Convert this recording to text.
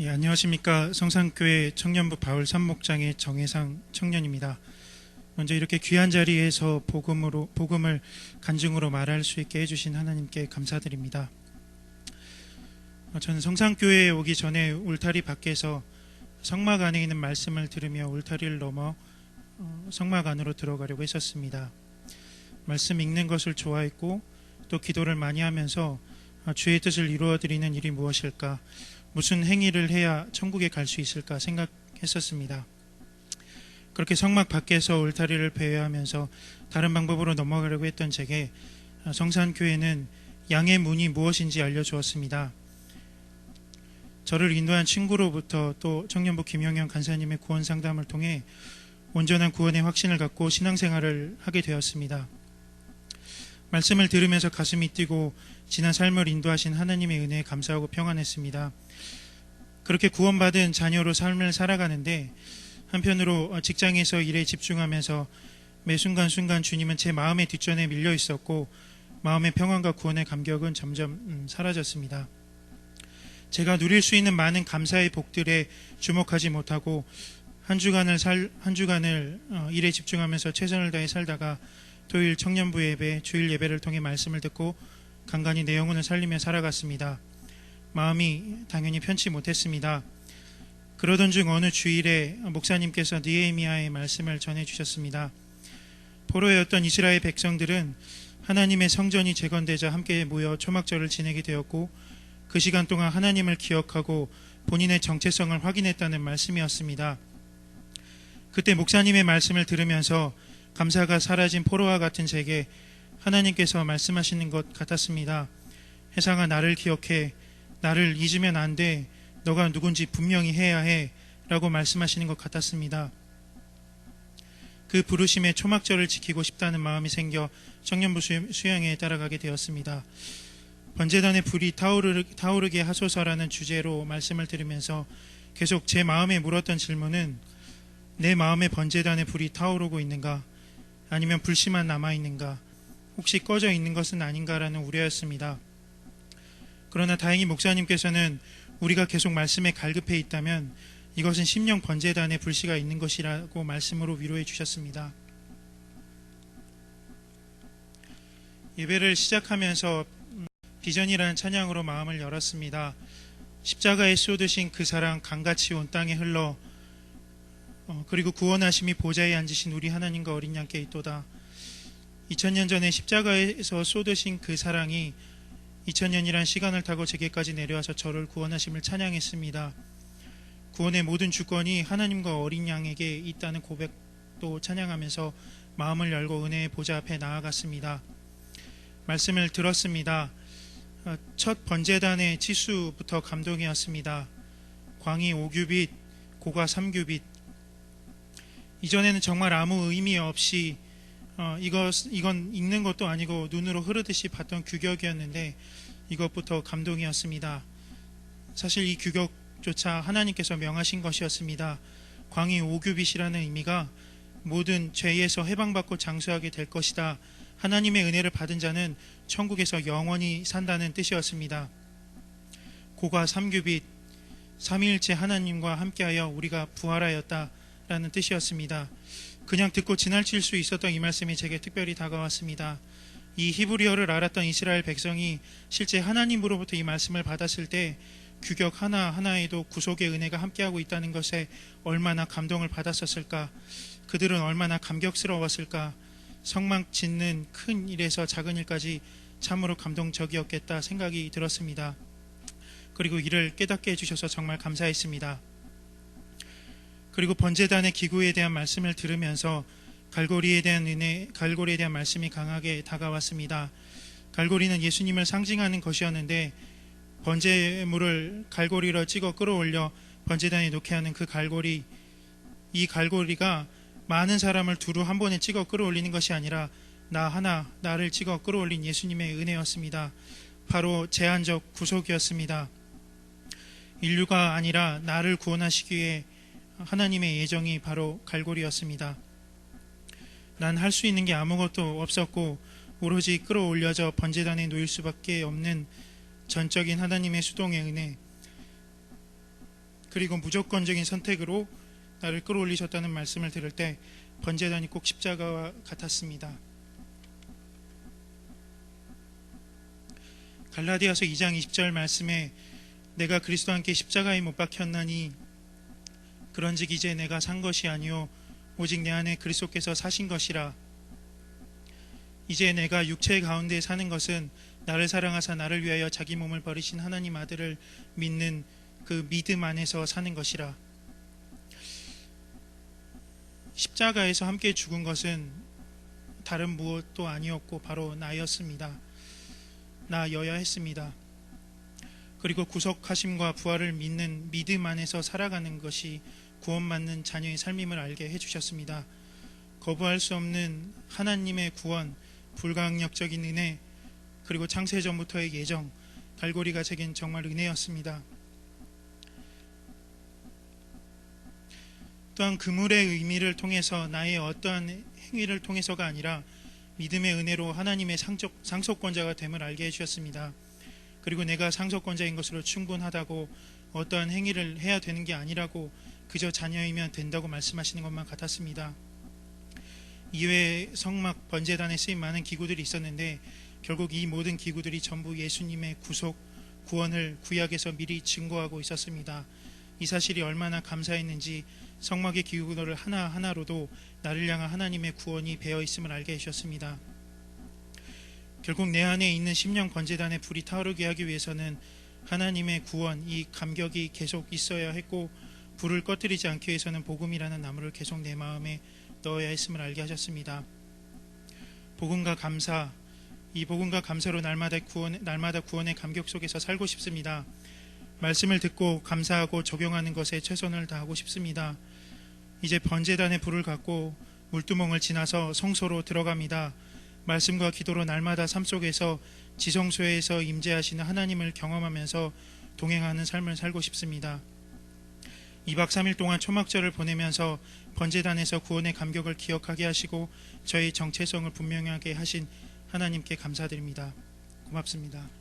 예, 안녕하십니까. 성산교회 청년부 바울 산목장의 정혜상 청년입니다. 먼저 이렇게 귀한 자리에서 복음을 간증으로 말할 수 있게 해주신 하나님께 감사드립니다. 저는 성산교회에 오기 전에 울타리 밖에서 성막 안에 있는 말씀을 들으며 울타리를 넘어 성막 안으로 들어가려고 했었습니다. 말씀 읽는 것을 좋아했고 또 기도를 많이 하면서 주의 뜻을 이루어드리는 일이 무엇일까, 무슨 행위를 해야 천국에 갈 수 있을까 생각했었습니다. 그렇게 성막 밖에서 울타리를 배회하면서 다른 방법으로 넘어가려고 했던 제게 성산교회는 양의 문이 무엇인지 알려주었습니다. 저를 인도한 친구로부터 또 청년부 김영현 간사님의 구원 상담을 통해 온전한 구원의 확신을 갖고 신앙생활을 하게 되었습니다. 말씀을 들으면서 가슴이 뛰고 지난 삶을 인도하신 하나님의 은혜에 감사하고 평안했습니다. 그렇게 구원받은 자녀로 삶을 살아가는데 한편으로 직장에서 일에 집중하면서 매 순간순간 주님은 제 마음의 뒷전에 밀려 있었고 마음의 평안과 구원의 감격은 점점 사라졌습니다. 제가 누릴 수 있는 많은 감사의 복들에 주목하지 못하고 한 주간을 일에 집중하면서 최선을 다해 살다가 토요일 청년부 예배, 주일 예배를 통해 말씀을 듣고 간간히 내 영혼을 살리며 살아갔습니다. 마음이 당연히 편치 못했습니다. 그러던 중 어느 주일에 목사님께서 느헤미야의 말씀을 전해주셨습니다. 포로였던 이스라엘 백성들은 하나님의 성전이 재건되자 함께 모여 초막절을 지내게 되었고 그 시간 동안 하나님을 기억하고 본인의 정체성을 확인했다는 말씀이었습니다. 그때 목사님의 말씀을 들으면서 감사가 사라진 포로와 같은 제게 하나님께서 말씀하시는 것 같았습니다. 혜상아, 나를 기억해. 나를 잊으면 안 돼. 너가 누군지 분명히 해야 해. 라고 말씀하시는 것 같았습니다. 그 부르심에 초막절을 지키고 싶다는 마음이 생겨 청년부 수양회에 따라가게 되었습니다. 번제단의 불이 타오르게 하소서라는 주제로 말씀을 들으면서 계속 제 마음에 물었던 질문은 내 마음에 번제단의 불이 타오르고 있는가? 아니면 불씨만 남아있는가? 혹시 꺼져 있는 것은 아닌가라는 우려였습니다. 그러나 다행히 목사님께서는 우리가 계속 말씀에 갈급해 있다면 이것은 심령 번제단의 불씨가 있는 것이라고 말씀으로 위로해 주셨습니다. 예배를 시작하면서 비전이라는 찬양으로 마음을 열었습니다. 십자가에 쏟으신 그 사랑 강같이 온 땅에 흘러 그리고 구원하심이 보좌에 앉으신 우리 하나님과 어린 양께 있도다. 2000년 전에 십자가에서 쏟으신 그 사랑이 2000년이란 시간을 타고 제게까지 내려와서 저를 구원하심을 찬양했습니다. 구원의 모든 주권이 하나님과 어린 양에게 있다는 고백도 찬양하면서 마음을 열고 은혜의 보좌 앞에 나아갔습니다. 말씀을 들었습니다. 첫 번제단의 치수부터 감동이었습니다. 광이 5규빗, 고가 3규빗. 이전에는 정말 아무 의미 없이 이건 읽는 것도 아니고 눈으로 흐르듯이 봤던 규격이었는데 이것부터 감동이었습니다. 사실 이 규격조차 하나님께서 명하신 것이었습니다. 광이 5규빗이라는 의미가 모든 죄에서 해방받고 장수하게 될 것이다. 하나님의 은혜를 받은 자는 천국에서 영원히 산다는 뜻이었습니다. 고가 3규빗, 삼위일체 하나님과 함께하여 우리가 부활하였다라는 뜻이었습니다. 그냥 듣고 지나칠 수 있었던 이 말씀이 제게 특별히 다가왔습니다. 이 히브리어를 알았던 이스라엘 백성이 실제 하나님으로부터 이 말씀을 받았을 때 규격 하나하나에도 구속의 은혜가 함께하고 있다는 것에 얼마나 감동을 받았었을까, 그들은 얼마나 감격스러웠을까. 성막 짓는 큰 일에서 작은 일까지 참으로 감동적이었겠다 생각이 들었습니다. 그리고 이를 깨닫게 해주셔서 정말 감사했습니다. 그리고 번제단의 기구에 대한 말씀을 들으면서 갈고리에 대한 말씀이 강하게 다가왔습니다. 갈고리는 예수님을 상징하는 것이었는데 번제물을 갈고리로 찍어 끌어올려 번제단에 놓게 하는 그 갈고리, 이 갈고리가 많은 사람을 두루 한 번에 찍어 끌어올리는 것이 아니라 나를 찍어 끌어올린 예수님의 은혜였습니다. 바로 제한적 구속이었습니다. 인류가 아니라 나를 구원하시기 위해 하나님의 예정이 바로 갈고리였습니다. 난 할 수 있는 게 아무것도 없었고 오로지 끌어올려져 번제단에 놓일 수밖에 없는 전적인 하나님의 수동의 은혜, 그리고 무조건적인 선택으로 나를 끌어올리셨다는 말씀을 들을 때 번제단이 꼭 십자가와 같았습니다. 갈라디아서 2장 20절 말씀에 내가 그리스도와 함께 십자가에 못 박혔나니 그런즉 이제 내가 산 것이 아니요 오직 내 안에 그리스도께서 사신 것이라. 이제 내가 육체 가운데 사는 것은 나를 사랑하사 나를 위하여 자기 몸을 버리신 하나님 아들을 믿는 그 믿음 안에서 사는 것이라. 십자가에서 함께 죽은 것은 다른 무엇도 아니었고 바로 나였습니다. 나여야 했습니다. 그리고 구속하심과 부활을 믿는 믿음 안에서 살아가는 것이 구원받는 자녀의 삶임을 알게 해주셨습니다. 거부할 수 없는 하나님의 구원, 불가항력적인 은혜, 그리고 창세 전부터의 예정, 갈고리가 제겐 정말 은혜였습니다. 또한 그물의 의미를 통해서 나의 어떠한 행위를 통해서가 아니라 믿음의 은혜로 하나님의 상속권자가 됨을 알게 해주셨습니다. 그리고 내가 상속권자인 것으로 충분하다고 어떠한 행위를 해야 되는 게 아니라고 그저 자녀이면 된다고 말씀하시는 것만 같았습니다. 이외에 성막 번제단에 쓰인 많은 기구들이 있었는데 결국 이 모든 기구들이 전부 예수님의 구속, 구원을 구약에서 미리 증거하고 있었습니다. 이 사실이 얼마나 감사했는지 성막의 기구들 하나하나로도 나를 향한 하나님의 구원이 배어 있음을 알게 해주셨습니다. 결국 내 안에 있는 심령 번제단의 불이 타오르게 하기 위해서는 하나님의 구원, 이 감격이 계속 있어야 했고 불을 꺼뜨리지 않기 위해서는 복음이라는 나무를 계속 내 마음에 넣어야 했음을 알게 하셨습니다. 복음과 감사, 이 복음과 감사로 날마다 구원의 감격 속에서 살고 싶습니다. 말씀을 듣고 감사하고 적용하는 것에 최선을 다하고 싶습니다. 이제 번제단의 불을 갖고 물두멍을 지나서 성소로 들어갑니다. 말씀과 기도로 날마다 삶 속에서 지성소에서 임재하시는 하나님을 경험하면서 동행하는 삶을 살고 싶습니다. 2박 3일 동안 초막절을 보내면서 번제단에서 구원의 감격을 기억하게 하시고 저희 정체성을 분명하게 하신 하나님께 감사드립니다. 고맙습니다.